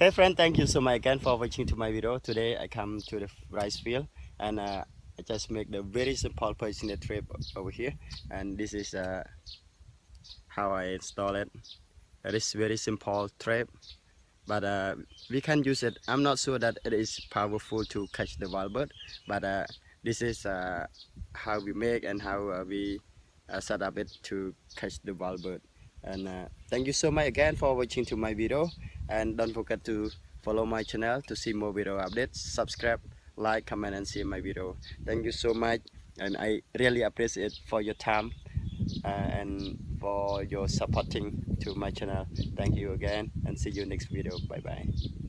Hey friend, thank you so much again for watching to my video. Today I come to the rice field and I just make the very simple personal trap over here, and this is how I install it. It is very simple trap, but we can use it. I'm not sure that it is powerful to catch the wild bird, but this is how we make and how we set up it to catch the wild bird. And thank you so much again for watching to my video, and don't forget to follow my channel to see more video updates. Subscribe, like, comment and share my video. Thank you so much, and I really appreciate for your time and for your supporting to my channel. Thank you again, and see you next video. Bye bye.